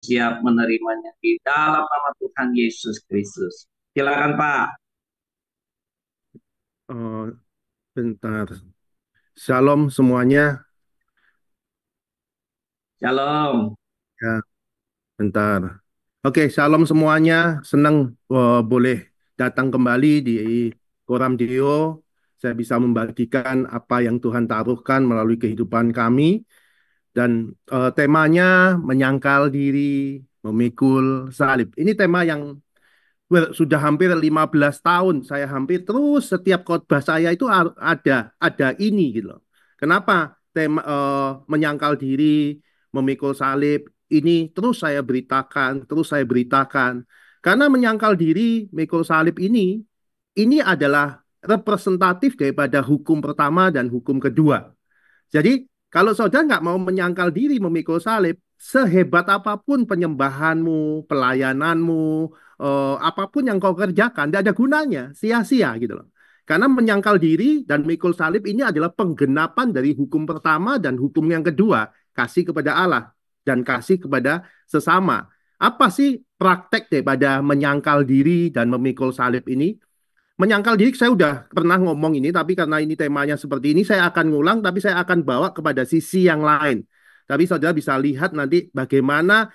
siap menerimanya di dalam nama Tuhan Yesus Kristus. Silakan Pak. Oh, bentar. Shalom semuanya. Shalom. Ya, bentar. Oke, shalom semuanya. Senang boleh datang kembali di Koram Deo. Saya bisa membagikan apa yang Tuhan taruhkan melalui kehidupan kami. Dan temanya menyangkal diri, memikul salib. Ini tema yang sudah hampir 15 tahun. Saya hampir terus setiap khotbah saya itu ada ini gitu loh. Kenapa tema menyangkal diri, memikul salib ini terus saya beritakan. Karena menyangkal diri, memikul salib ini adalah representatif daripada hukum pertama dan hukum kedua. Jadi, kalau saudara nggak mau menyangkal diri memikul salib, sehebat apapun penyembahanmu, pelayananmu, apapun yang kau kerjakan, tidak ada gunanya, sia-sia gitu loh. Karena menyangkal diri dan memikul salib ini adalah penggenapan dari hukum pertama dan hukum yang kedua, kasih kepada Allah dan kasih kepada sesama. Apa sih praktek daripada menyangkal diri dan memikul salib ini? Menyangkal diri saya udah pernah ngomong ini, tapi karena ini temanya seperti ini, saya akan ngulang, tapi saya akan bawa kepada sisi yang lain. Tapi saudara bisa lihat nanti bagaimana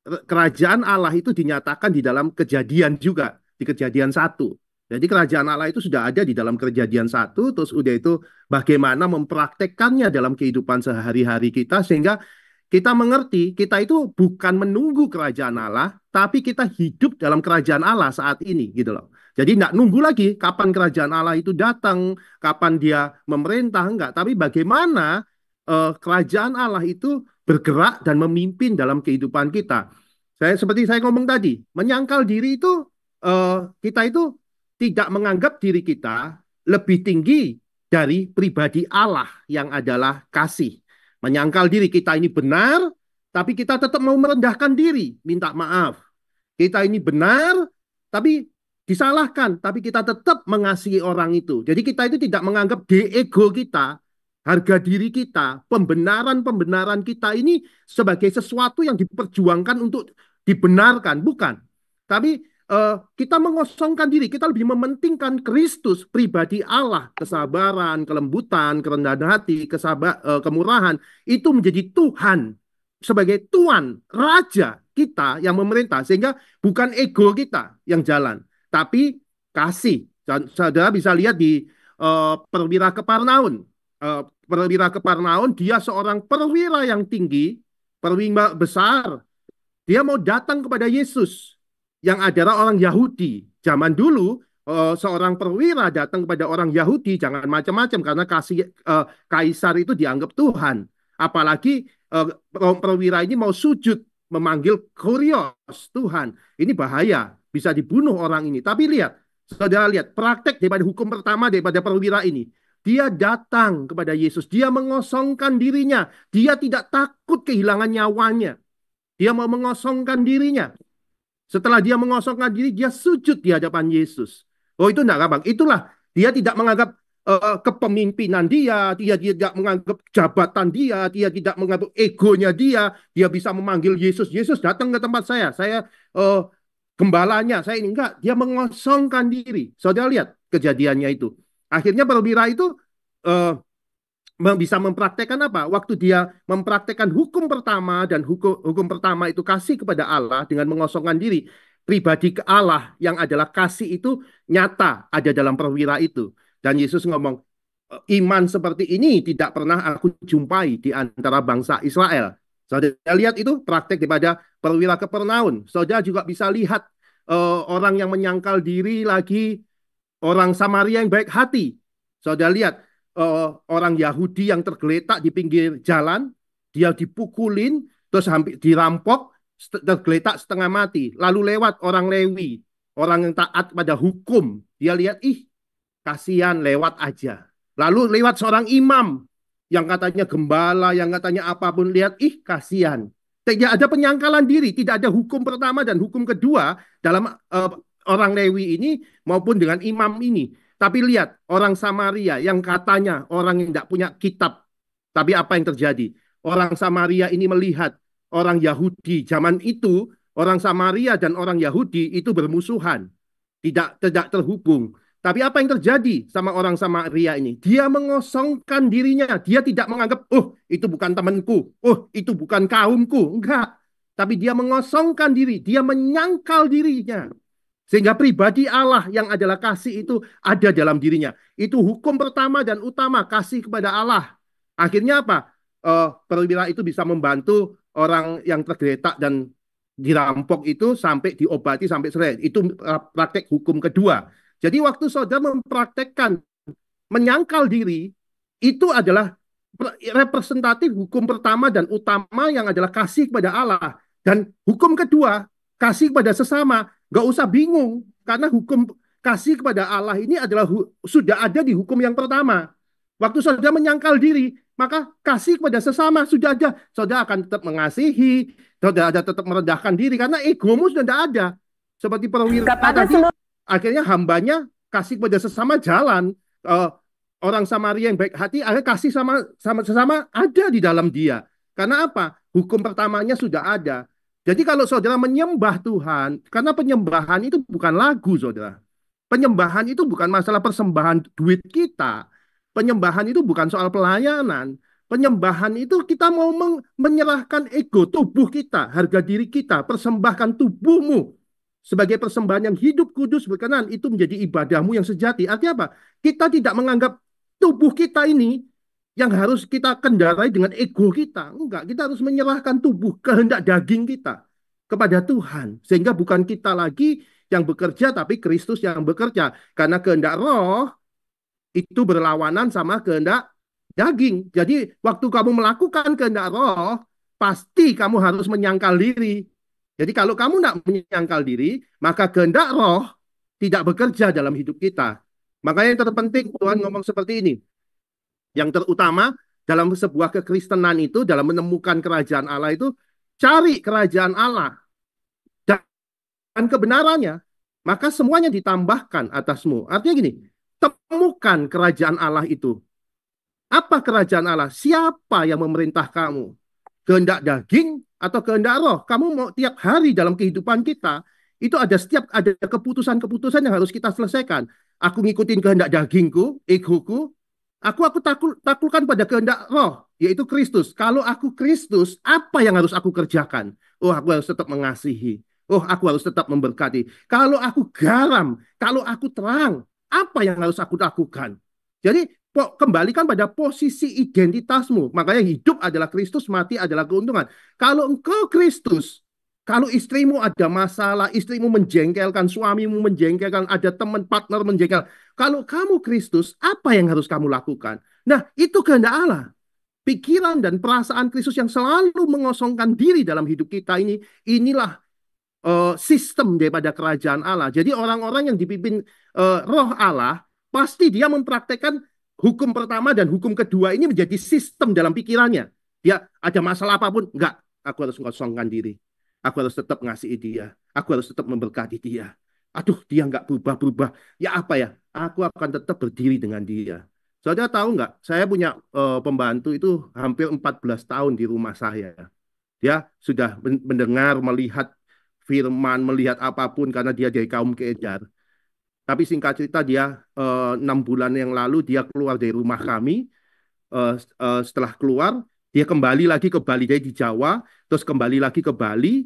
kerajaan Allah itu dinyatakan di dalam kejadian juga, di kejadian satu. Jadi kerajaan Allah itu sudah ada di dalam kejadian satu, terus udah itu bagaimana mempraktekkannya dalam kehidupan sehari-hari kita, sehingga kita mengerti kita itu bukan menunggu kerajaan Allah, tapi kita hidup dalam kerajaan Allah saat ini gitu loh. Jadi tidak nunggu lagi kapan kerajaan Allah itu datang, kapan dia memerintah, enggak. Tapi bagaimana kerajaan Allah itu bergerak dan memimpin dalam kehidupan kita. Seperti saya ngomong tadi, menyangkal diri itu kita itu tidak menganggap diri kita lebih tinggi dari pribadi Allah yang adalah kasih. Menyangkal diri kita ini benar, tapi kita tetap mau merendahkan diri, minta maaf. Kita ini benar, tapi disalahkan, tapi kita tetap mengasihi orang itu. Jadi kita itu tidak menganggap di ego kita, harga diri kita, pembenaran-pembenaran kita ini sebagai sesuatu yang diperjuangkan untuk dibenarkan, bukan. Tapi kita mengosongkan diri, kita lebih mementingkan Kristus, pribadi Allah, kesabaran, kelembutan, kerendahan hati, kemurahan, itu menjadi Tuhan, sebagai Tuhan, Raja kita yang memerintah, sehingga bukan ego kita yang jalan, tapi kasih. Saudara bisa lihat di perwira Keparnaun. Perwira Keparnaun, dia seorang perwira yang tinggi, perwira besar. Dia mau datang kepada Yesus yang adalah orang Yahudi. Zaman dulu seorang perwira datang kepada orang Yahudi jangan macam-macam karena kaisar itu dianggap Tuhan. Apalagi perwira ini mau sujud memanggil Kurios Tuhan. Ini bahaya, bisa dibunuh orang ini. Tapi lihat, saudara lihat praktek daripada hukum pertama daripada perwira ini. Dia datang kepada Yesus, dia mengosongkan dirinya, dia tidak takut kehilangan nyawanya. Dia mau mengosongkan dirinya. Setelah dia mengosongkan diri, dia sujud di hadapan Yesus. Oh, itu enggak gampang. Itulah, dia tidak menganggap kepemimpinan dia tidak menganggap jabatan dia tidak menganggap egonya dia bisa memanggil Yesus. Yesus datang ke tempat saya gembalanya, saya ini enggak. Dia mengosongkan diri. Saudara lihat kejadiannya itu. Akhirnya perwira itu eh, bisa mempraktekkan apa? Waktu dia mempraktekkan hukum pertama dan hukum pertama itu kasih kepada Allah dengan mengosongkan diri, pribadi ke Allah yang adalah kasih itu nyata ada dalam perwira itu. Dan Yesus ngomong, iman seperti ini tidak pernah aku jumpai di antara bangsa Israel. Saudara lihat itu praktek daripada perwira Kapernaum. Saudara juga bisa lihat orang yang menyangkal diri lagi, orang Samaria yang baik hati. Saudara lihat orang Yahudi yang tergeletak di pinggir jalan, dia dipukulin, terus hampir dirampok, tergeletak setengah mati. Lalu lewat orang Lewi, orang yang taat pada hukum. Dia lihat, ih, kasihan, lewat aja. Lalu lewat seorang imam yang katanya gembala, yang katanya apapun, lihat, ih, kasihan. Tidak ada penyangkalan diri, tidak ada hukum pertama dan hukum kedua dalam orang Lewi ini maupun dengan imam ini. Tapi lihat orang Samaria yang katanya orang yang tidak punya kitab. Tapi apa yang terjadi? Orang Samaria ini melihat. orang Yahudi zaman itu, orang Samaria dan orang Yahudi itu bermusuhan, tidak terhubung. Tapi apa yang terjadi sama orang Samaria ini? Dia mengosongkan dirinya. Dia tidak menganggap, oh itu bukan temanku, oh itu bukan kaumku. Enggak. Tapi dia mengosongkan diri. Dia menyangkal dirinya. Sehingga pribadi Allah yang adalah kasih itu ada dalam dirinya. Itu hukum pertama dan utama, kasih kepada Allah. Akhirnya apa? Perwira itu bisa membantu orang yang tergeletak dan dirampok itu sampai diobati sampai selesai. Itu praktek hukum kedua. Jadi waktu saudara mempraktekkan menyangkal diri, itu adalah representatif hukum pertama dan utama yang adalah kasih kepada Allah. Dan hukum kedua, kasih kepada sesama. Gak usah bingung, karena hukum kasih kepada Allah ini adalah sudah ada di hukum yang pertama. Waktu saudara menyangkal diri, maka kasih kepada sesama sudah ada. Saudara akan tetap mengasihi, saudara ada tetap merendahkan diri, karena egomu sudah tidak ada. Seperti perwira tadi, akhirnya hambanya kasih kepada sesama jalan. Orang Samaria yang baik hati, akhirnya kasih sama sesama ada di dalam dia. Karena apa? Hukum pertamanya sudah ada. Jadi kalau saudara menyembah Tuhan, karena penyembahan itu bukan lagu, saudara. Penyembahan itu bukan masalah persembahan duit kita. Penyembahan itu bukan soal pelayanan. Penyembahan itu kita mau menyerahkan ego tubuh kita, harga diri kita, persembahkan tubuhmu sebagai persembahan yang hidup, kudus, berkenan. Itu menjadi ibadahmu yang sejati. Artinya apa? Kita tidak menganggap tubuh kita ini yang harus kita kendarai dengan ego kita. Enggak, kita harus menyerahkan tubuh, kehendak daging kita kepada Tuhan. Sehingga bukan kita lagi yang bekerja, tapi Kristus yang bekerja. Karena kehendak roh itu berlawanan sama kehendak daging. Jadi waktu kamu melakukan kehendak roh, pasti kamu harus menyangkal diri. Jadi kalau kamu tidak menyangkal diri, maka kehendak roh tidak bekerja dalam hidup kita. Makanya yang terpenting Tuhan ngomong seperti ini. Yang terutama dalam sebuah kekristenan itu, dalam menemukan kerajaan Allah itu, cari kerajaan Allah dan kebenarannya, maka semuanya ditambahkan atasmu. Artinya gini, temukan kerajaan Allah itu. Apa kerajaan Allah? Siapa yang memerintah kamu? Kehendak daging atau kehendak roh? Kamu mau tiap hari dalam kehidupan kita, itu ada keputusan-keputusan yang harus kita selesaikan. Aku ngikutin kehendak dagingku, egoku, aku taklukkan pada kehendak roh, yaitu Kristus. Kalau aku Kristus, apa yang harus aku kerjakan? Oh, aku harus tetap mengasihi. Oh, aku harus tetap memberkati. Kalau aku garam, kalau aku terang, apa yang harus aku lakukan? Jadi, kembalikan pada posisi identitasmu. Makanya hidup adalah Kristus, mati adalah keuntungan. Kalau engkau Kristus, kalau istrimu ada masalah, istrimu menjengkelkan, suamimu menjengkelkan, ada teman partner menjengkelkan. Kalau kamu Kristus, apa yang harus kamu lakukan? Nah, itu kehendak Allah. Pikiran dan perasaan Kristus yang selalu mengosongkan diri dalam hidup kita ini, inilah sistem daripada kerajaan Allah. Jadi orang-orang yang dipimpin roh Allah, pasti dia mempraktekkan hukum pertama dan hukum kedua ini menjadi sistem dalam pikirannya. Dia ada masalah apapun, enggak, aku harus mengosongkan diri. Aku harus tetap ngasihi dia. Aku harus tetap memberkati dia. Aduh, dia nggak berubah-berubah. Ya apa ya? Aku akan tetap berdiri dengan dia. Saudara tahu nggak? Saya punya pembantu itu hampir 14 tahun di rumah saya. Dia sudah mendengar, melihat firman, melihat apapun karena dia dari kaum kejar. Tapi singkat cerita dia 6 bulan yang lalu dia keluar dari rumah kami. Setelah keluar, dia kembali lagi ke Bali, dari di Jawa, terus kembali lagi ke Bali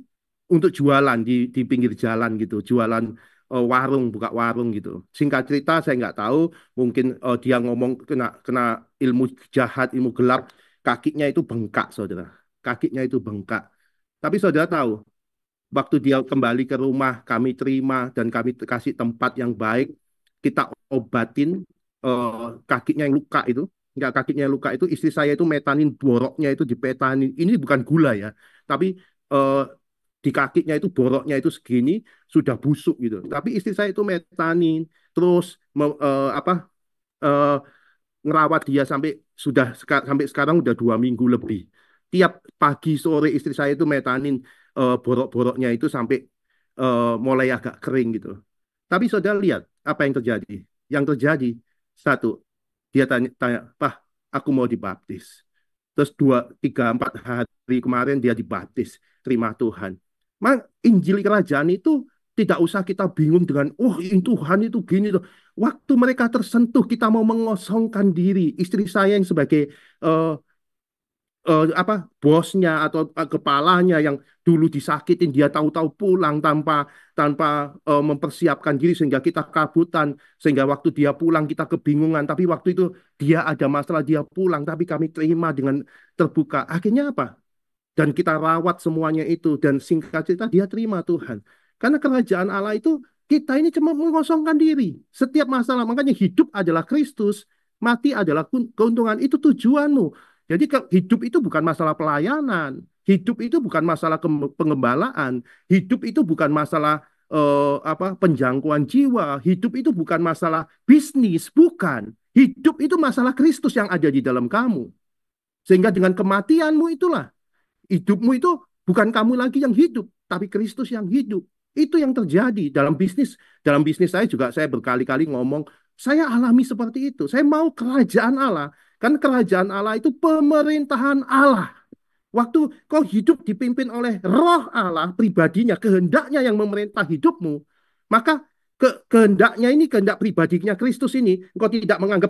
untuk jualan di pinggir jalan gitu, jualan warung, buka warung gitu. Singkat cerita saya nggak tahu, mungkin dia ngomong kena ilmu jahat, ilmu gelap, kakinya itu bengkak, saudara. Kakinya itu bengkak. Tapi saudara tahu, waktu dia kembali ke rumah, kami terima dan kami kasih tempat yang baik, kita obatin kakinya yang luka itu. Enggak, kakinya yang luka itu, istri saya itu metanin boroknya itu dipetanin. Ini bukan gula ya, tapi eh, di kakinya itu boroknya itu segini sudah busuk gitu. Tapi istri saya itu metanin, terus eh, ngerawat dia sampai sekarang udah 2 minggu lebih. Tiap pagi sore istri saya itu metanin borok-boroknya itu sampai mulai agak kering gitu. Tapi saudara lihat apa yang terjadi. Yang terjadi satu, dia tanya, Pak, aku mau dibaptis. terus 2, 3, 4 hari kemarin dia dibaptis, terima Tuhan. Injil kerajaan itu tidak usah kita bingung dengan, oh ini Tuhan itu gini tuh. Waktu mereka tersentuh, kita mau mengosongkan diri. Istri saya yang sebagai eh, bosnya atau kepalanya yang dulu disakitin, dia tahu-tahu pulang tanpa tanpa mempersiapkan diri sehingga kita kabutan, sehingga waktu dia pulang kita kebingungan, tapi waktu itu dia ada masalah, dia pulang tapi kami terima dengan terbuka. Akhirnya apa? Dan kita rawat semuanya itu, dan singkat cerita dia terima Tuhan. Karena kerajaan Allah itu, kita ini cuma mengosongkan diri setiap masalah. Makanya hidup adalah Kristus, mati adalah keuntungan. Itu tujuanmu. Jadi hidup itu bukan masalah pelayanan, hidup itu bukan masalah pengembalaan, hidup itu bukan masalah penjangkauan jiwa, hidup itu bukan masalah bisnis, bukan. Hidup itu masalah Kristus yang ada di dalam kamu. Sehingga dengan kematianmu itulah, hidupmu itu bukan kamu lagi yang hidup, tapi Kristus yang hidup. Itu yang terjadi dalam bisnis. Dalam bisnis saya juga, saya berkali-kali ngomong, saya alami seperti itu. Saya mau kerajaan Allah. Kan kerajaan Allah itu pemerintahan Allah. Waktu kau hidup dipimpin oleh roh Allah pribadinya, kehendaknya yang memerintah hidupmu, maka kehendaknya ini, kehendak pribadinya Kristus ini, engkau tidak menganggap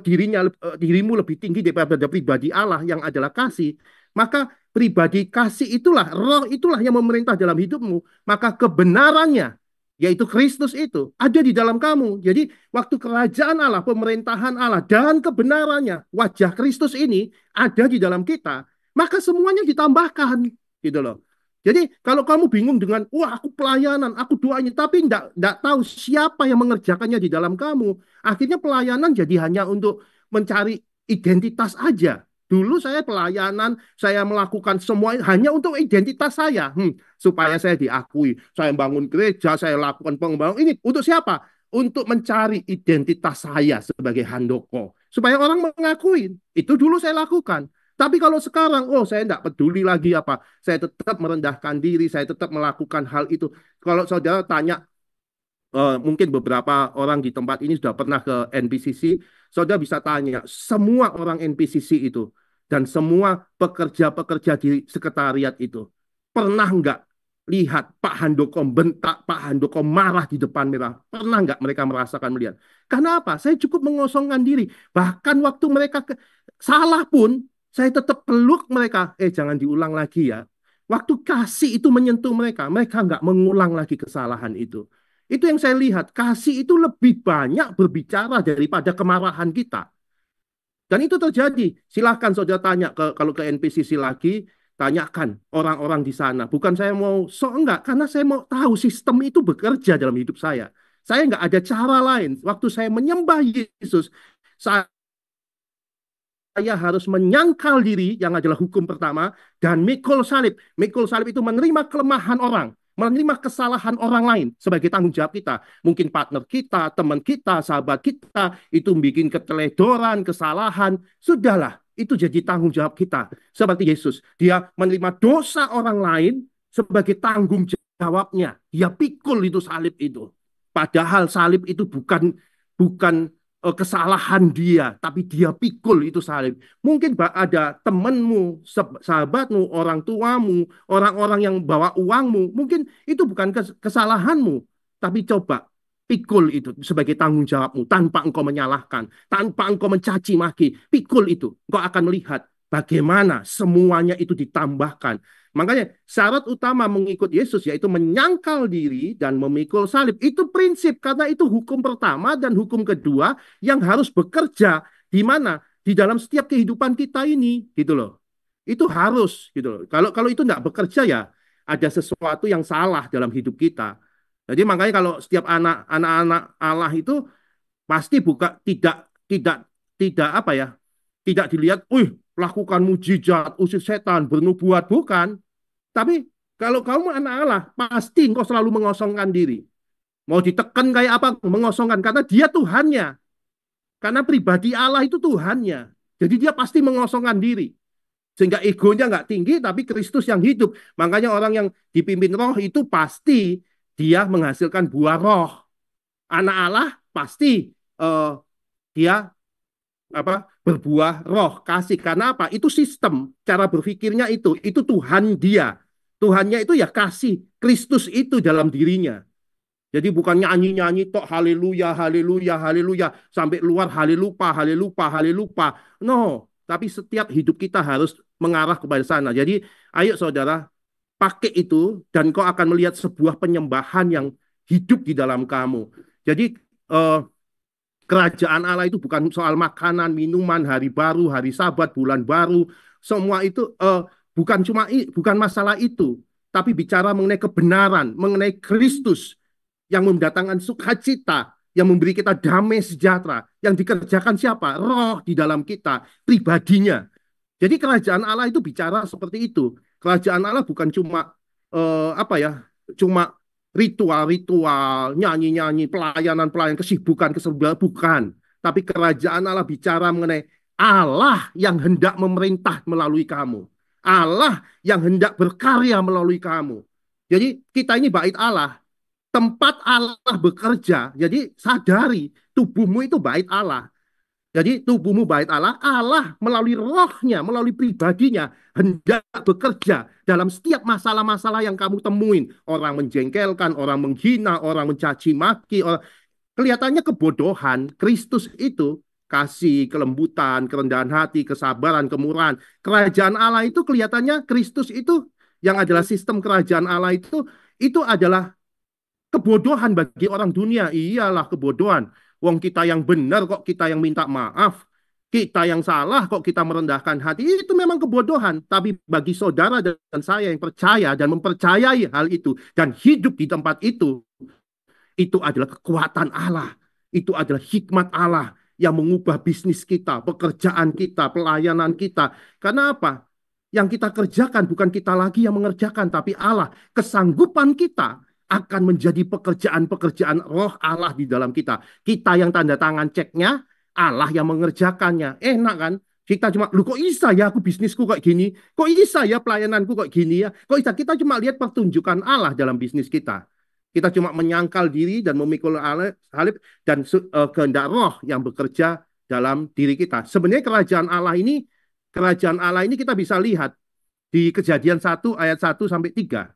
dirimu lebih tinggi daripada pribadi Allah yang adalah kasih, maka pribadi kasih itulah, roh itulah yang memerintah dalam hidupmu, maka kebenarannya, yaitu Kristus itu, ada di dalam kamu. Jadi waktu kerajaan Allah, pemerintahan Allah, dan kebenarannya, wajah Kristus ini ada di dalam kita, maka semuanya ditambahkan, gitu loh. Jadi kalau kamu bingung dengan, wah aku pelayanan, aku doanya, tapi enggak tahu siapa yang mengerjakannya di dalam kamu, akhirnya pelayanan jadi hanya untuk mencari identitas aja. Dulu saya pelayanan, saya melakukan semua hanya untuk identitas saya, supaya saya diakui. Saya bangun gereja, saya lakukan pengembangan ini untuk siapa? Untuk mencari identitas saya sebagai handoko, supaya orang mengakui. Itu dulu saya lakukan. Tapi kalau sekarang, oh saya tidak peduli lagi apa. Saya tetap merendahkan diri, saya tetap melakukan hal itu. Kalau saudara tanya, mungkin beberapa orang di tempat ini sudah pernah ke NPCC, saudara bisa tanya, semua orang NPCC itu, dan semua pekerja-pekerja di sekretariat itu, pernah nggak lihat Pak Handoko bentak, Pak Handoko marah di depan mereka? Pernah nggak mereka merasakan melihat? Karena apa? Saya cukup mengosongkan diri. Bahkan waktu mereka salah pun, saya tetap peluk mereka. Jangan diulang lagi ya. Waktu kasih itu menyentuh mereka, mereka nggak mengulang lagi kesalahan itu. Itu yang saya lihat. Kasih itu lebih banyak berbicara daripada kemarahan kita. Dan itu terjadi. Silahkan saudara tanya kalau ke NPCC lagi, tanyakan orang-orang di sana. Bukan saya mau enggak, karena saya mau tahu sistem itu bekerja dalam hidup saya. Saya nggak ada cara lain. Waktu saya menyembah Yesus, saya harus menyangkal diri, yang adalah hukum pertama, dan mikul salib. Mikul salib itu menerima kelemahan orang, menerima kesalahan orang lain sebagai tanggung jawab kita. Mungkin partner kita, teman kita, sahabat kita, itu bikin keteledoran, kesalahan. Sudahlah, itu jadi tanggung jawab kita. Seperti Yesus, dia menerima dosa orang lain sebagai tanggung jawabnya. Dia pikul itu salib itu. Padahal salib itu bukan bukan kesalahan dia, tapi dia pikul itu salib. Mungkin ada temanmu, sahabatmu, orang tuamu, orang-orang yang bawa uangmu, mungkin itu bukan kesalahanmu, tapi coba pikul itu sebagai tanggung jawabmu, tanpa engkau menyalahkan, tanpa engkau mencaci maki, pikul itu. Engkau akan melihat bagaimana semuanya itu ditambahkan. Makanya syarat utama mengikut Yesus yaitu menyangkal diri dan memikul salib. Itu prinsip, karena itu hukum pertama dan hukum kedua yang harus bekerja di mana? Di dalam setiap kehidupan kita ini, gitu loh. Itu harus, gitu loh. Kalau itu tidak bekerja ya ada sesuatu yang salah dalam hidup kita. Jadi makanya kalau setiap anak-anak Allah itu pasti tidak tidak tidak apa ya? Tidak dilihat, lakukan mujizat, usir setan, bernubuat, bukan. Tapi kalau kamu anak Allah, pasti engkau selalu mengosongkan diri. Mau ditekan kayak apa, mengosongkan. Karena dia Tuhannya. Karena pribadi Allah itu Tuhannya. Jadi dia pasti mengosongkan diri. Sehingga egonya nggak tinggi, tapi Kristus yang hidup. Makanya orang yang dipimpin roh itu pasti dia menghasilkan buah roh. Anak Allah pasti dia berbuah roh, kasih. Karena apa? Itu sistem, cara berpikirnya itu Tuhan dia. Tuhannya itu ya kasih, Kristus itu dalam dirinya. Jadi bukan nyanyi-nyanyi tok haleluya, haleluya, haleluya sampai luar haleluya, haleluya, haleluya. No, tapi setiap hidup kita harus mengarah kepada sana. Jadi ayo saudara, pakai itu dan kau akan melihat sebuah penyembahan yang hidup di dalam kamu. Jadi eh, kerajaan Allah itu bukan soal makanan, minuman, hari baru, hari Sabat, bulan baru, semua itu bukan masalah itu, tapi bicara mengenai kebenaran, mengenai Kristus yang mendatangkan sukacita, yang memberi kita damai sejahtera, yang dikerjakan siapa? Roh di dalam kita, pribadinya. Jadi kerajaan Allah itu bicara seperti itu. Kerajaan Allah bukan cuma apa ya, cuma ritual-ritual, nyanyi-nyanyi, pelayanan-pelayanan, kesibukan, bukan. Tapi kerajaan Allah bicara mengenai Allah yang hendak memerintah melalui kamu. Allah yang hendak berkarya melalui kamu. Jadi kita ini bait Allah, tempat Allah bekerja. Jadi sadari tubuhmu itu bait Allah. Jadi tubuhmu bait Allah, Allah melalui rohnya, melalui pribadinya, hendak bekerja dalam setiap masalah-masalah yang kamu temuin. Orang menjengkelkan, orang menghina, orang mencaci maki, orang... kelihatannya kebodohan. Kristus itu kasih, kelembutan, kerendahan hati, kesabaran, kemurahan. Kerajaan Allah itu kelihatannya Kristus itu yang adalah sistem kerajaan Allah itu adalah kebodohan bagi orang dunia. Iyalah kebodohan. Wong kita yang benar kok kita yang minta maaf. Kita yang salah kok kita merendahkan hati. Itu memang kebodohan. Tapi bagi saudara dan saya yang percaya dan mempercayai hal itu dan hidup di tempat itu adalah kekuatan Allah. Itu adalah hikmat Allah yang mengubah bisnis kita, pekerjaan kita, pelayanan kita. Karena apa? Yang kita kerjakan bukan kita lagi yang mengerjakan, tapi Allah. Kesanggupan kita akan menjadi pekerjaan-pekerjaan roh Allah di dalam kita. Kita yang tanda tangan ceknya, Allah yang mengerjakannya. Enak kan? Kita cuma, lu kok bisa ya aku bisnisku kok gini? Kok bisa ya pelayananku kok gini ya? Kok bisa? Kita cuma lihat pertunjukan Allah dalam bisnis kita. Kita cuma menyangkal diri dan memikul salib dan kehendak roh yang bekerja dalam diri kita. Sebenarnya kerajaan Allah ini kita bisa lihat di Kejadian 1 ayat 1-3.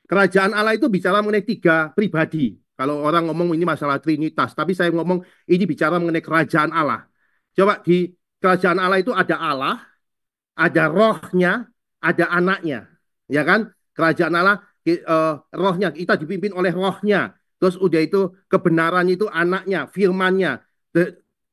Kerajaan Allah itu bicara mengenai 3 pribadi. Kalau orang ngomong ini masalah Trinitas, tapi saya ngomong ini bicara mengenai kerajaan Allah. Coba di kerajaan Allah itu ada rohnya, ada anaknya. Ya kan? Kerajaan Allah, rohnya, kita dipimpin oleh rohnya. Terus udah itu kebenaran itu anaknya, firmannya.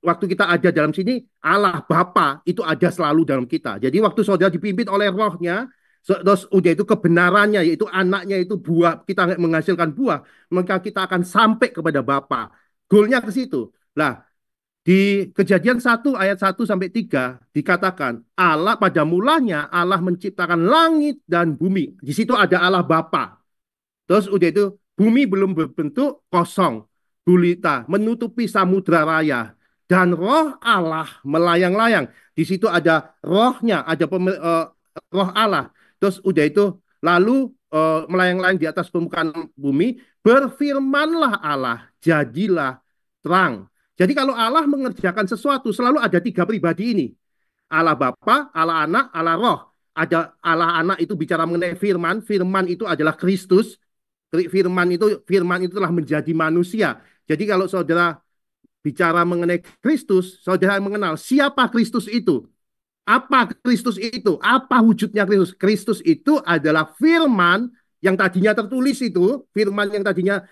Waktu kita ada dalam sini, Allah Bapa itu ada selalu dalam kita. Jadi waktu saudara dipimpin oleh rohnya, terus udah itu kebenarannya, yaitu anaknya itu buah, kita menghasilkan buah, maka kita akan sampai kepada Bapa. Goalnya ke situ. Lah, di Kejadian 1 ayat 1-3 dikatakan Allah pada mulanya Allah menciptakan langit dan bumi. Di situ ada Allah Bapa. Terus udah itu bumi belum berbentuk, kosong, gulita, menutupi samudra raya dan roh Allah melayang-layang. Di situ ada rohnya, ada roh Allah. Terus udah itu lalu melayang-layang di atas permukaan bumi, berfirmanlah Allah, jadilah terang. Jadi kalau Allah mengerjakan sesuatu selalu ada 3 pribadi ini. Allah Bapa, Allah Anak, Allah Roh. Ada Allah Anak itu bicara mengenai firman, firman itu adalah Kristus. Firman itu telah menjadi manusia. Jadi kalau saudara bicara mengenai Kristus, saudara mengenal siapa Kristus itu. Apa Kristus itu? Apa wujudnya Kristus? Kristus itu adalah firman yang tadinya tertulis itu, firman yang tadinya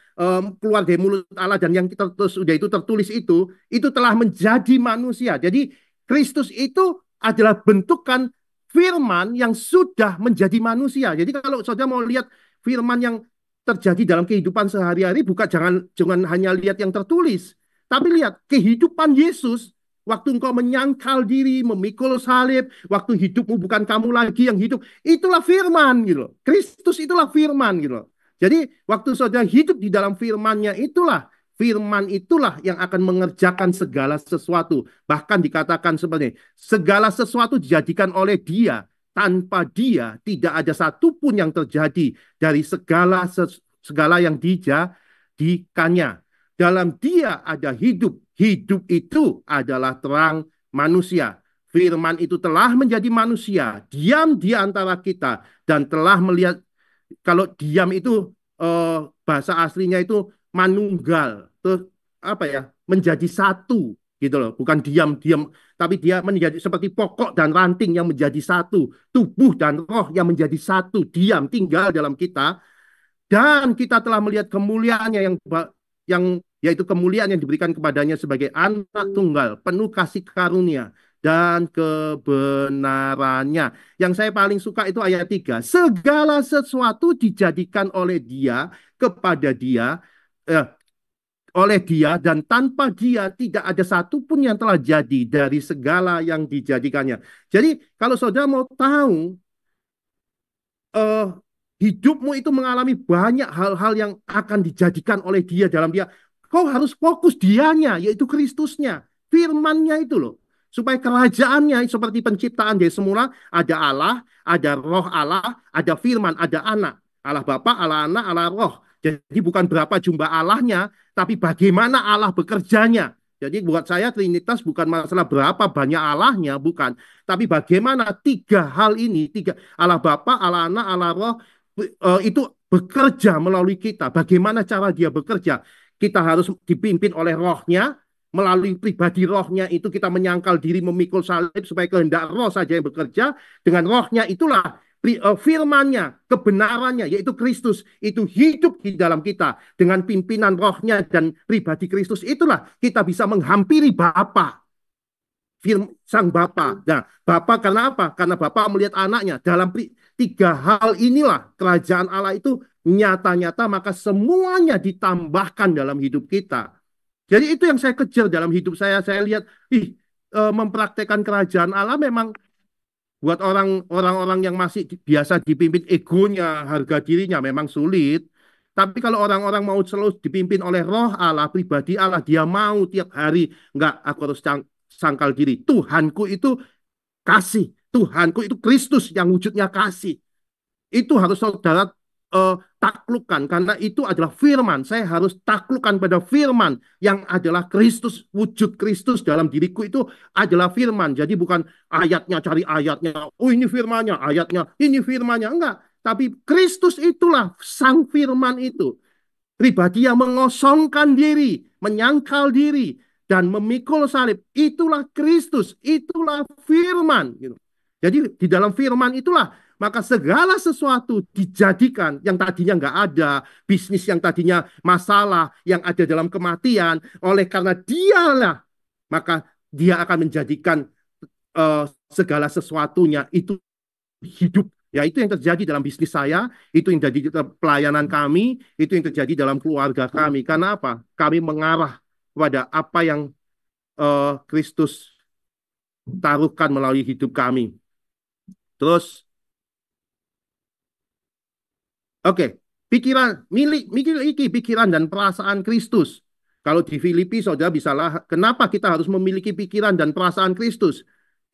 keluar dari mulut Allah dan yang kita sudah itu tertulis itu telah menjadi manusia. Jadi Kristus itu adalah bentukan firman yang sudah menjadi manusia. Jadi kalau saudara mau lihat firman yang terjadi dalam kehidupan sehari-hari, jangan hanya lihat yang tertulis, tapi lihat kehidupan Yesus. Waktu engkau menyangkal diri, memikul salib, waktu hidupmu bukan kamu lagi yang hidup, itulah firman gitu. Kristus itulah firman gitu. Jadi waktu saudara hidup di dalam firman-Nya firman itulah yang akan mengerjakan segala sesuatu. Bahkan dikatakan sebenarnya segala sesuatu dijadikan oleh Dia. Tanpa Dia tidak ada satupun yang terjadi dari segala yang dijadikannya. Dalam Dia ada hidup. Hidup itu adalah terang manusia. Firman itu telah menjadi manusia, diam di antara kita, dan telah melihat, kalau diam itu bahasa aslinya itu manunggal, terus apa ya, menjadi satu gitu loh, bukan diam-diam, tapi dia menjadi seperti pokok dan ranting yang menjadi satu, tubuh dan roh yang menjadi satu, diam tinggal dalam kita, dan kita telah melihat kemuliaannya yang yaitu kemuliaan yang diberikan kepadanya sebagai anak tunggal, penuh kasih karunia dan kebenarannya. Yang saya paling suka itu ayat 3. Segala sesuatu dijadikan oleh Dia, kepada Dia, eh, oleh Dia, dan tanpa Dia tidak ada satupun yang telah jadi dari segala yang dijadikannya. Jadi kalau saudara mau tahu eh, hidupmu itu mengalami banyak hal-hal yang akan dijadikan oleh Dia dalam Dia, kau harus fokus Dianya, yaitu Kristusnya, firman-Nya itu loh. Supaya kerajaannya seperti penciptaan dari semula, ada Allah, ada roh Allah, ada firman, ada anak. Allah Bapa, Allah Anak, Allah Roh. Jadi bukan berapa jumlah Allahnya, tapi bagaimana Allah bekerjanya. Jadi buat saya Trinitas bukan masalah berapa banyak Allahnya, bukan. Tapi bagaimana tiga hal ini, tiga Allah Bapa, Allah Anak, Allah Roh, itu bekerja melalui kita. Bagaimana cara dia bekerja? Kita harus dipimpin oleh rohnya, melalui pribadi rohnya itu kita menyangkal diri memikul salib supaya kehendak roh saja yang bekerja. Dengan rohnya itulah firmannya, kebenarannya, yaitu Kristus, itu hidup di dalam kita. Dengan pimpinan rohnya dan pribadi Kristus itulah kita bisa menghampiri Bapa, sang Bapa. Nah, Bapa karena apa? Karena Bapa melihat anaknya. Dalam tiga hal inilah kerajaan Allah itu nyata-nyata, maka semuanya ditambahkan dalam hidup kita. Jadi itu yang saya kejar dalam hidup saya. Saya lihat, mempraktekkan kerajaan Allah memang buat orang-orang yang masih biasa dipimpin egonya, harga dirinya memang sulit. Tapi kalau orang-orang mau selalu dipimpin oleh roh Allah, pribadi Allah, dia mau tiap hari, enggak, aku harus sangkal diri. Tuhanku itu kasih. Tuhanku itu Kristus yang wujudnya kasih. Itu harus saudara taklukkan, karena itu adalah firman. Saya harus taklukkan pada firman yang adalah Kristus, wujud Kristus dalam diriku itu adalah firman. Jadi bukan ayatnya, cari ayatnya, oh ini firmannya, ayatnya, ini firmannya, enggak. Tapi Kristus itulah sang firman itu. Pribadi yang mengosongkan diri, menyangkal diri, dan memikul salib. Itulah Kristus, itulah firman. Gitu. Jadi di dalam firman itulah maka segala sesuatu dijadikan yang tadinya nggak ada, bisnis yang tadinya masalah, yang ada dalam kematian, oleh karena dialah, maka dia akan menjadikan segala sesuatunya itu hidup. Ya itu yang terjadi dalam bisnis saya, itu yang terjadi dalam pelayanan kami, itu yang terjadi dalam keluarga kami. Karena apa? Kami mengarah kepada apa yang Kristus taruhkan melalui hidup kami. Terus oke, miliki pikiran dan perasaan Kristus. Kalau di Filipi, saudara bisalah, kenapa kita harus memiliki pikiran dan perasaan Kristus?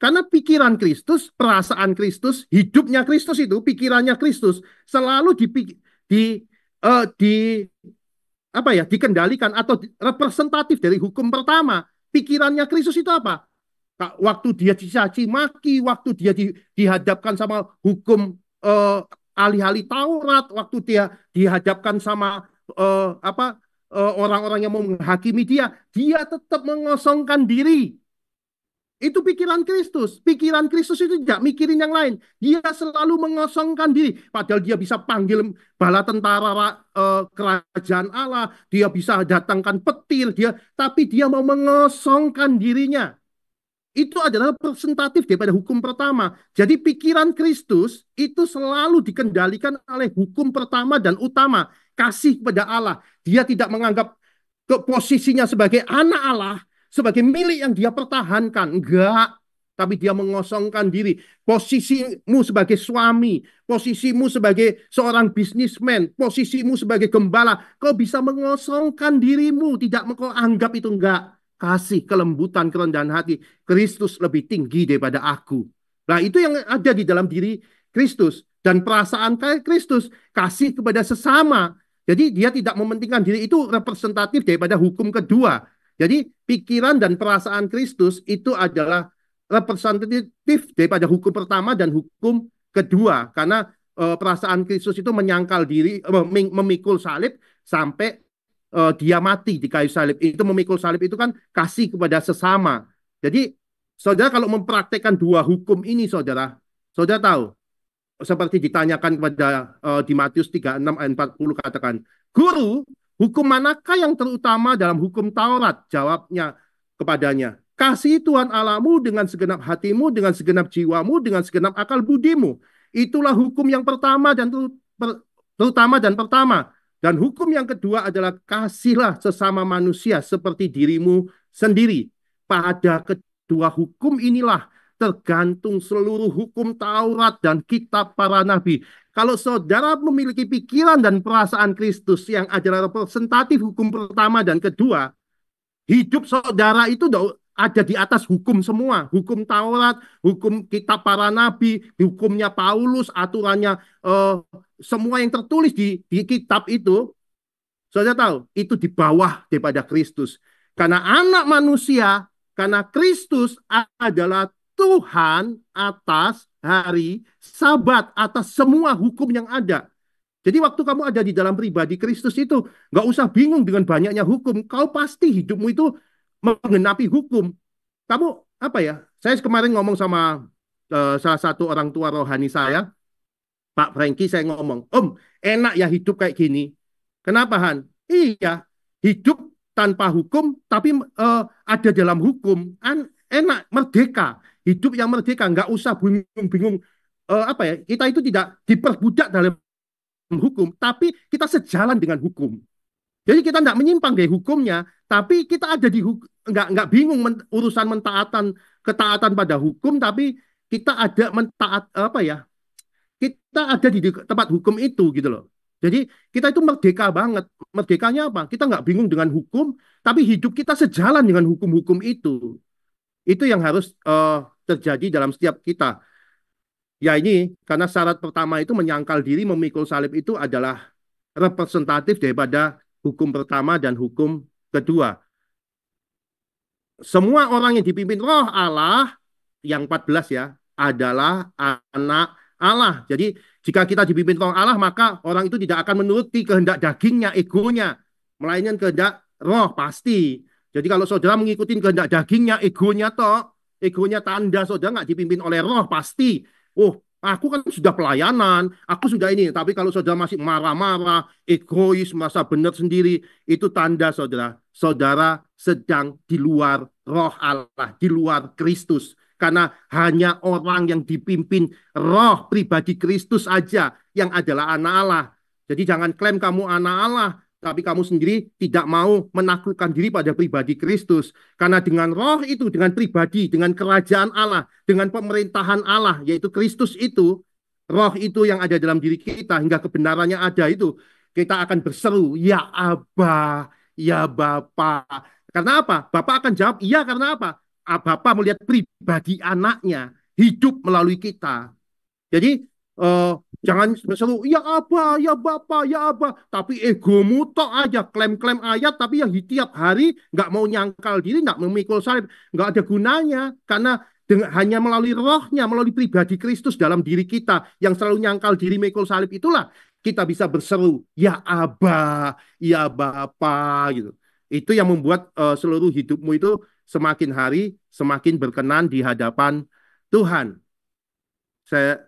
Karena pikiran Kristus, perasaan Kristus, hidupnya Kristus itu, pikirannya Kristus, selalu dikendalikan atau representatif dari hukum pertama. Pikirannya Kristus itu apa? Waktu dia dicaci maki, waktu dia dihadapkan sama hukum ahli-ahli Taurat, waktu dia dihadapkan sama orang-orang yang mau menghakimi dia tetap mengosongkan diri. Itu pikiran Kristus. Pikiran Kristus itu tidak mikirin yang lain. Dia selalu mengosongkan diri. Padahal dia bisa panggil bala tentara kerajaan Allah. Dia bisa datangkan petir. Tapi dia mau mengosongkan dirinya. Itu adalah representatif daripada hukum pertama. Jadi pikiran Kristus itu selalu dikendalikan oleh hukum pertama dan utama. Kasih kepada Allah. Dia tidak menganggap posisinya sebagai anak Allah, sebagai milik yang dia pertahankan. Enggak. Tapi dia mengosongkan diri. Posisimu sebagai suami, posisimu sebagai seorang bisnismen, posisimu sebagai gembala, kau bisa mengosongkan dirimu. Tidak kau anggap itu enggak. Kasih, kelembutan, kerendahan hati. Kristus lebih tinggi daripada aku. Nah, itu yang ada di dalam diri Kristus. Dan perasaan Kristus, kasih kepada sesama. Jadi dia tidak mementingkan diri, itu representatif daripada hukum kedua. Jadi pikiran dan perasaan Kristus itu adalah representatif daripada hukum pertama dan hukum kedua. Karena perasaan Kristus itu menyangkal diri, memikul salib sampai dia mati di kayu salib. Itu memikul salib itu kan kasih kepada sesama. Jadi saudara kalau mempraktekkan dua hukum ini saudara tahu seperti ditanyakan kepada di Matius 36 ayat 40 katakan, "Guru, hukum manakah yang terutama dalam hukum Taurat?" Jawabnya kepadanya, "Kasih Tuhan Allahmu dengan segenap hatimu, dengan segenap jiwamu, dengan segenap akal budimu. Itulah hukum yang pertama dan terutama dan pertama. Dan hukum yang kedua adalah kasihlah sesama manusia seperti dirimu sendiri. Pada kedua hukum inilah tergantung seluruh hukum Taurat dan kitab para nabi." Kalau saudara memiliki pikiran dan perasaan Kristus yang adalah representatif hukum pertama dan kedua, hidup saudara itu ada di atas hukum semua. Hukum Taurat, hukum kitab para nabi, hukumnya Paulus, aturannya semua yang tertulis di kitab itu, saudara tahu, itu di bawah daripada Kristus. Karena anak manusia, karena Kristus adalah Tuhan atas hari Sabat, atas semua hukum yang ada. Jadi waktu kamu ada di dalam pribadi Kristus itu, nggak usah bingung dengan banyaknya hukum. Kau pasti hidupmu itu mengenapi hukum. Kamu apa ya? Saya kemarin ngomong sama salah satu orang tua rohani saya, Pak Franky, saya ngomong, "Om, enak ya hidup kayak gini." Kenapa, Han? Iya, hidup tanpa hukum, tapi ada dalam hukum. Enak, merdeka. Hidup yang merdeka, nggak usah bingung-bingung. Apa ya? Kita itu tidak diperbudak dalam hukum, tapi kita sejalan dengan hukum. Jadi kita nggak menyimpang dari hukumnya, tapi kita ada di nggak bingung urusan ketaatan pada hukum, tapi kita ada apa ya? Kita ada di tempat hukum itu gitu loh. Jadi kita itu merdeka banget. Merdekanya apa? Kita nggak bingung dengan hukum, tapi hidup kita sejalan dengan hukum-hukum itu. Itu yang harus terjadi dalam setiap kita. Ya ini karena syarat pertama itu menyangkal diri, memikul salib itu adalah representatif daripada hukum pertama dan hukum kedua. Semua orang yang dipimpin Roh Allah yang 14 ya adalah anak Allah. Jadi jika kita dipimpin Roh Allah, maka orang itu tidak akan menuruti kehendak dagingnya, egonya, melainkan kehendak Roh pasti. Jadi kalau saudara mengikuti kehendak dagingnya, egonya tanda saudara nggak dipimpin oleh Roh pasti. Oh, aku kan sudah pelayanan, aku sudah ini. Tapi kalau saudara masih marah-marah, egois, merasa benar sendiri, itu tanda saudara sedang di luar Roh Allah, di luar Kristus. Karena hanya orang yang dipimpin Roh pribadi Kristus aja yang adalah anak Allah. Jadi jangan klaim kamu anak Allah, tapi kamu sendiri tidak mau menaklukkan diri pada pribadi Kristus. Karena dengan Roh itu, dengan pribadi, dengan kerajaan Allah, dengan pemerintahan Allah, yaitu Kristus itu, Roh itu yang ada dalam diri kita, hingga kebenarannya ada itu, kita akan berseru, "Ya Aba, ya Bapa." Karena apa? Bapak akan jawab, iya karena apa? Bapak melihat pribadi anaknya hidup melalui kita. Jadi jangan selalu ya apa, ya Bapak, ya Aba, tapi egomu tok aja klaim-klaim ayat, tapi yang tiap hari nggak mau nyangkal diri, nggak memikul salib, nggak ada gunanya karena hanya melalui rohnya, melalui pribadi Kristus dalam diri kita yang selalu nyangkal diri memikul salib itulah kita bisa berseru ya Aba, ya Bapa gitu. Itu yang membuat seluruh hidupmu itu semakin hari semakin berkenan di hadapan Tuhan. Saya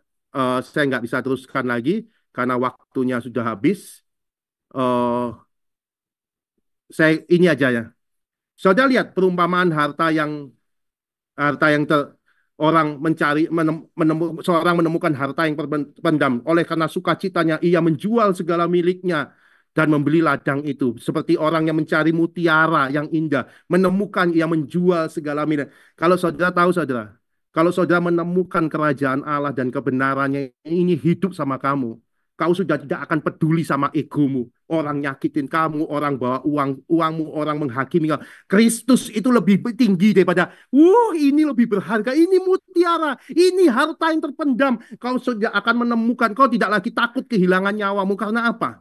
nggak bisa teruskan lagi karena waktunya sudah habis. Saya ini aja ya. Saudara lihat perumpamaan harta yang orang mencari seorang menemukan harta yang terpendam. Oleh karena sukacitanya ia menjual segala miliknya dan membeli ladang itu. Seperti orang yang mencari mutiara yang indah, menemukan ia menjual segala milik. Kalau saudara tahu kalau saudara menemukan kerajaan Allah dan kebenarannya ini hidup sama kamu, kau sudah tidak akan peduli sama egomu. Orang nyakitin kamu, orang bawa uangmu, orang menghakimi kamu. Kristus itu lebih tinggi daripada, ini lebih berharga, ini mutiara, ini harta yang terpendam. Kau sudah akan menemukan, kau tidak lagi takut kehilangan nyawamu. Karena apa?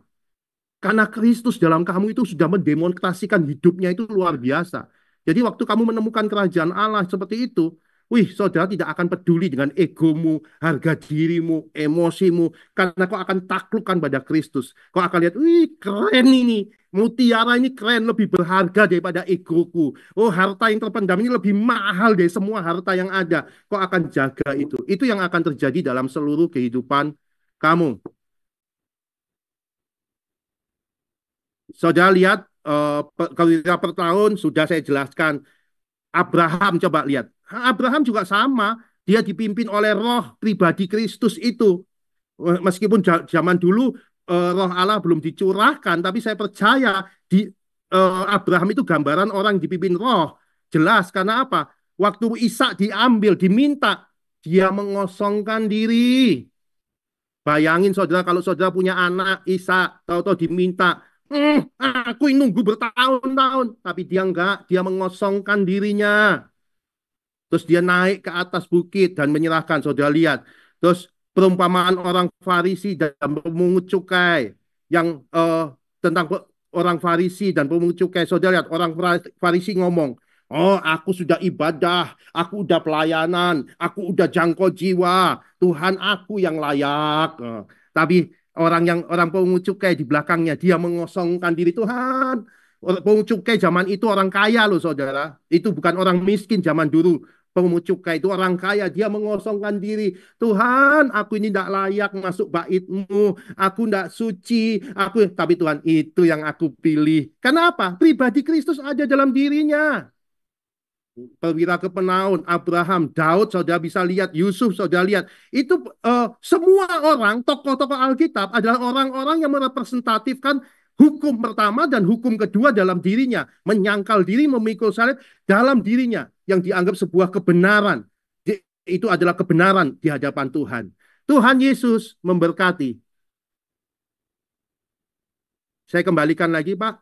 Karena Kristus dalam kamu itu sudah mendemonstrasikan hidupnya itu luar biasa. Jadi waktu kamu menemukan kerajaan Allah seperti itu, wih, saudara tidak akan peduli dengan egomu, harga dirimu, emosimu, karena kau akan taklukkan pada Kristus. Kau akan lihat, wih, keren ini. Mutiara ini keren, lebih berharga daripada egoku. Oh, harta yang terpendam ini lebih mahal dari semua harta yang ada. Kau akan jaga itu. Itu yang akan terjadi dalam seluruh kehidupan kamu. Saudara lihat, kewira per tahun sudah saya jelaskan. Abraham coba lihat. Abraham juga sama. Dia dipimpin oleh roh pribadi Kristus itu. Meskipun zaman dulu roh Allah belum dicurahkan, tapi saya percaya di Abraham itu gambaran orang dipimpin roh. Jelas karena apa? Waktu Ishak diambil, diminta, dia mengosongkan diri. Bayangin saudara kalau saudara punya anak Ishak, tahu-tahu diminta, aku ini nunggu bertahun-tahun, tapi dia enggak, dia mengosongkan dirinya. Terus dia naik ke atas bukit dan menyerahkan. Saudara lihat. Terus perumpamaan orang Farisi dan pemungut cukai yang tentang orang Farisi dan pemungut cukai. Saudara lihat orang Farisi ngomong, "Oh, aku sudah ibadah, aku udah pelayanan, aku udah jangkau jiwa. Tuhan aku yang layak." Tapi orang pemungut cukai di belakangnya dia mengosongkan diri Tuhan. Pemungut cukai zaman itu orang kaya loh saudara. Itu bukan orang miskin zaman dulu. Pemungut cukai itu orang kaya, dia mengosongkan diri. Tuhan, aku ini tidak layak masuk bait-Mu. Aku tidak suci. Tapi Tuhan, itu yang aku pilih. Kenapa? Pribadi Kristus ada dalam dirinya. Perwira kepenaun, Abraham, Daud, saudara bisa lihat, Yusuf, saudara lihat. Itu semua orang, tokoh-tokoh Alkitab adalah orang-orang yang merepresentatifkan hukum pertama dan hukum kedua dalam dirinya. Menyangkal diri, memikul salib dalam dirinya. Yang dianggap sebuah kebenaran. Itu adalah kebenaran di hadapan Tuhan. Tuhan Yesus memberkati. Saya kembalikan lagi, Pak.